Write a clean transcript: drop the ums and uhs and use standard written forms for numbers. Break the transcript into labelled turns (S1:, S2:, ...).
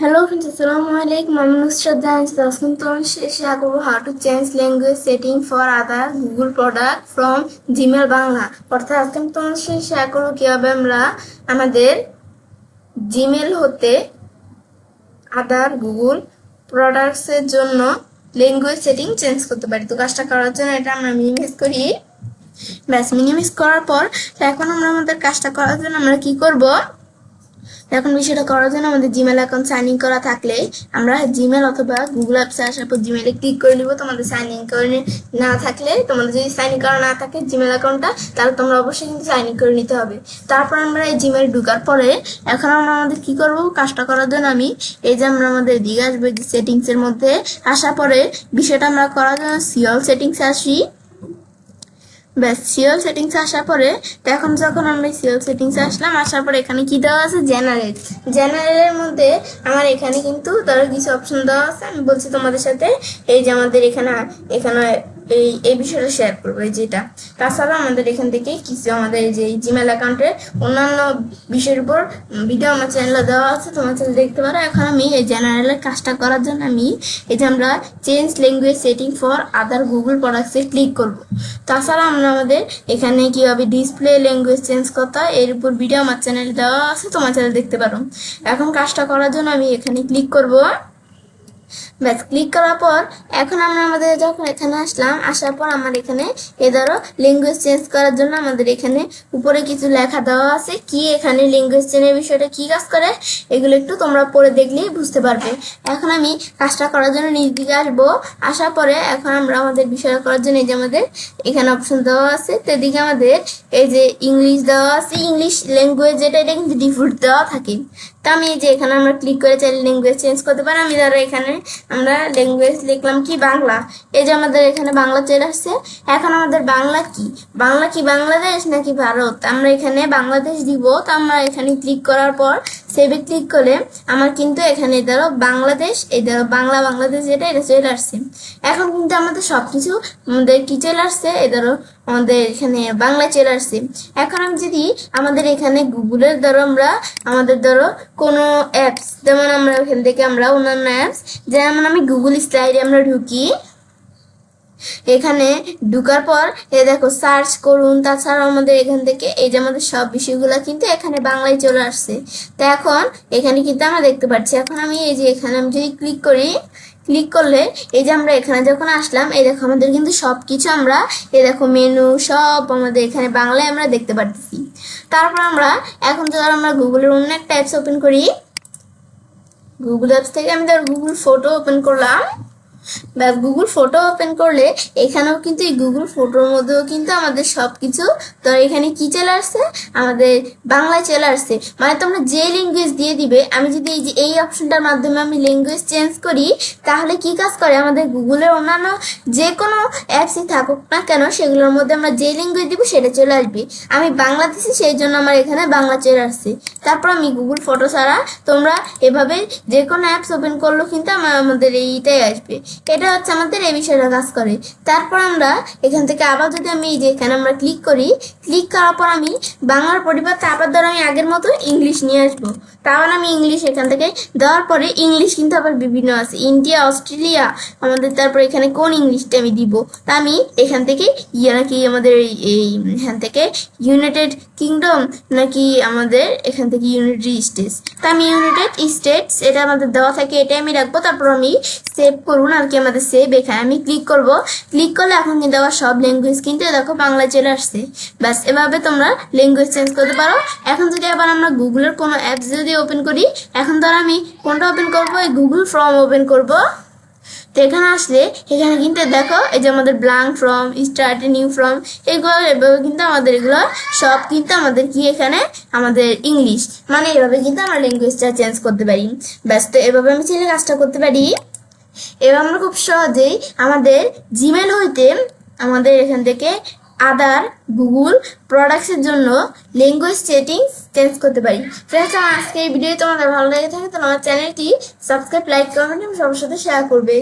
S1: Hello friends, Assalamualaikum. I'm Nusrat Jain. Asking to share how to change language setting for other Google product from Gmail Bangla. অর্থাৎ আজকে আমি তোমার সাথে share করব কিভাবে আমরা আমাদের জিমেল হতে আদার গুগল প্রোডাক্টস এর জন্য ল্যাঙ্গুয়েজ সেটিং চেঞ্জ করতে পারি। তো কাজটা করার জন্য এটা আমরা মিনিমাইজ করি। ব্যাস মিনিমাইজ করার পর এখন আমরা আমাদের কাজটা করার জন্য আমরা কি করব, এখন বিষয়টা করার জন্য আমাদের জিমেল অ্যাকাউন্ট সাইন ইন করা থাকলে আমরা জিমেল অথবা গুগল অ্যাপসে আসার পর জিমেলে ক্লিক করে নিব। তোমাদের সাইন ইন করে না থাকলে, তোমাদের যদি সাইন ইন করা না থাকে জিমেল অ্যাকাউন্টটা, তাহলে তোমরা অবশ্যই কিন্তু সাইন ইন করে নিতে হবে। তারপর আমরা এই জিমেল ঢোকার পরে এখন আমরা আমাদের কি করব, কাজটা করার জন্য আমি এই যে আমরা আমাদের দিকে আসবো সেটিংস এর মধ্যে আসার পরে বিষয়টা আমরা করার জন্য সিওল সেটিংসে আসি। ব্যাস সিওল সেটিংস আসার পরে তো এখন যখন আমরা সিওল সেটিংস আসলাম, আসার পরে এখানে কি দেওয়া আছে, জেনারেলের মধ্যে আমার এখানে কিন্তু ধরো কিছু অপশন দেওয়া আছে। আমি বলছি তোমাদের সাথে এই যে আমাদের এখানে এই বিষয়টা শেয়ার করবো, এই যেটা। তাছাড়া আমাদের এখান থেকে কিছু আমাদের যে জিমেল অ্যাকাউন্টের অন্যান্য বিষয়ের উপর ভিডিও আমার চ্যানেলে দেওয়া আছে, তোমার চ্যানেল দেখতে পারো। এখন আমি এই জেনারেলের কাজটা করার জন্য আমি এই যে আমরা change language setting for other Google প্রোডাক্টসে ক্লিক করব। তাছাড়া আমরা আমাদের এখানে কিভাবে ডিসপ্লে ল্যাঙ্গুয়েজ চেঞ্জ করতে হয় এর উপর ভিডিও আমার চ্যানেলে দেওয়া আছে, তোমার চ্যানেল দেখতে পারো। এখন কাজটা করার জন্য আমি এখানে ক্লিক করব। ব্যাস ক্লিক করার পর এখন আমরা আমাদের যখন এখানে আসলাম, আসার পর আমার এখানে ধরো ল্যাঙ্গুয়েজ চেঞ্জ করার জন্য আমাদের এখানে উপরে কিছু লেখা দেওয়া আছে। কি এখানে ল্যাঙ্গুয়েজ চেঞ্জের বিষয়টা কি কাজ করে এগুলো একটু তোমরা পড়ে দেখলেই বুঝতে পারবে। এখন আমি কাজটা করার জন্য নিজ দিকে আসবো। আসার পরে এখন আমরা আমাদের বিষয়টা করার জন্য এই যে আমাদের এখানে অপশন দেওয়া আছে, সেদিকে আমাদের এই যে ইংলিশ দেওয়া আছে। ইংলিশ ল্যাঙ্গুয়েজ যেটা এটা কিন্তু ডিফল্ট দেওয়া থাকে। তা আমি এই যে এখানে আমরা ক্লিক করে চাইলে ল্যাঙ্গুয়েজ চেঞ্জ করতে পারি। আমি ধরো এখানে আমরা ল্যাঙ্গুয়েজ লিখলাম কি বাংলা, এই যে আমাদের এখানে বাংলা চলে আসছে। এখন আমাদের বাংলা কি বাংলাদেশ নাকি ভারত, আমরা এখানে বাংলাদেশ দিব। তো আমরা এখানে ক্লিক করার পর সেভে ক্লিক করলে আমার কিন্তু এখানে ধরো বাংলাদেশ, এই ধরো বাংলাদেশ যেটা এটা চলে আসছে। এখন কিন্তু আমাদের সবকিছু আমাদের কি চলে আসছে, এই ধরো আমাদের এখানে বাংলায় চলে আসছে। এখন আমি যদি আমাদের এখানে গুগলের ধরো আমাদের ধরো কোনো অ্যাপস, যেমন আমরা এখান থেকে আমরা অন্যান্য অ্যাপস, যেমন আমি গুগল স্লাইডে আমরা ঢুকি। এখানে ঢুকার পর দেখো সার্চ করুন। তাছাড়া আমাদের এখান থেকে এই যে আমাদের সব বিষয়গুলো কিন্তু এখানে বাংলায় চলে আসছে। তো এখন এখানে কিন্তু আমরা দেখতে পাচ্ছি। এখন আমি এই যে এখানে আমি যদি ক্লিক করি, ক্লিক করলে এই যে আমরা এখানে যখন আসলাম, এই দেখো আমাদের কিন্তু সবকিছু আমরা এই দেখো মেনু সব আমাদের এখানে বাংলায় আমরা দেখতে পাচ্ছি। তারপর আমরা এখন যদি আমরা গুগলের অন্য একটা অ্যাপস ওপেন করি, গুগল অ্যাপস থেকে আমি ধর গুগল ফটো ওপেন করলাম। বা গুগল ফটো ওপেন করলে এখানেও কিন্তু এই গুগল ফটোর মধ্যেও কিন্তু আমাদের সবকিছু তো এখানে কি চলে আসছে, আমাদের বাংলায় চলে আসছে। মানে তোমরা যে ল্যাঙ্গুয়েজ দিয়ে দিবে, আমি যদি এই যে এই অপশনটার মাধ্যমে আমি ল্যাঙ্গুয়েজ চেঞ্জ করি, তাহলে কি কাজ করে, আমাদের গুগলের অন্যান্য যে কোনো অ্যাপসই থাকুক না কেন সেগুলোর মধ্যে আমরা যে ল্যাঙ্গুয়েজ দিব সেটা চলে আসবে। আমি বাংলা দিছি সেই জন্য আমার এখানে বাংলা চলে আসছে। তারপর আমি গুগল ফটো ছাড়া তোমরা এভাবে যে কোনো অ্যাপস ওপেন করলেও কিন্তু আমাদের এইটাই আসবে। এটা হচ্ছে আমাদের এই বিষয়টা কাজ করে। তারপর আমরা এখান থেকে আবার যদি আমি এই যে এখানে আমরা ক্লিক করি, ক্লিক করার পর আমি বাংলার পরিবর্তে আবার ধরো আমি আগের মতো ইংলিশ নিয়ে আসবো। তাহলে আমি ইংলিশ এখান থেকে দেওয়ার পরে ইংলিশ কিন্তু আবার বিভিন্ন আছে, ইন্ডিয়া, অস্ট্রেলিয়া আমাদের। তারপর এখানে কোন ইংলিশটা আমি দিব, তা আমি এখান থেকে নাকি আমাদের এই এখান থেকে ইউনাইটেড কিংডম নাকি আমাদের এখান থেকে ইউনাইটেড স্টেটস, তা আমি ইউনাইটেড স্টেটস এটা আমাদের দেওয়া থাকে, এটাই আমি রাখবো। তারপর আমি সেভ করুন আর কি আমাদের সেভ, এখানে আমি ক্লিক করব। ক্লিক করলে এখন কিন্তু আবার সব ল্যাঙ্গুয়েজ কিন্তু দেখো বাংলায় চলে আসছে। ব্যাস এভাবে তোমরা ল্যাঙ্গুয়েজ চেঞ্জ করতে পারো। এখন যদি আবার আমরা গুগলের কোনো অ্যাপস যদি ওপেন করি, এখন ধরো আমি কোনটা ওপেন করবো, এই গুগল ফর্ম ওপেন করব। তো এখানে আসলে এখানে কিন্তু দেখো এই যে আমাদের blank form, start new form, এগুলো এভাবে কিন্তু আমাদের এগুলো সব কিন্তু আমাদের কি এখানে আমাদের ইংলিশ, মানে এভাবে কিন্তু আমরা ল্যাঙ্গুয়েজটা চেঞ্জ করতে পারি। ব্যাস তো এভাবে আমি ছেলে কাজটা করতে পারি। এবার আমরা খুব সহজেই আমাদের জিমেল হইতে আমাদের এখান থেকে আদার গুগল প্রোডাক্টসের জন্য ল্যাঙ্গুয়েজ সেটিংস চেঞ্জ করতে পারি। ফ্রেন্ডস, আমার আজকে এই ভিডিও তোমাদের ভালো লেগে থাকে তাহলে আমার চ্যানেলটি সাবস্ক্রাইব, লাইক, কমেন্ট এবং সবার সাথে শেয়ার করবে।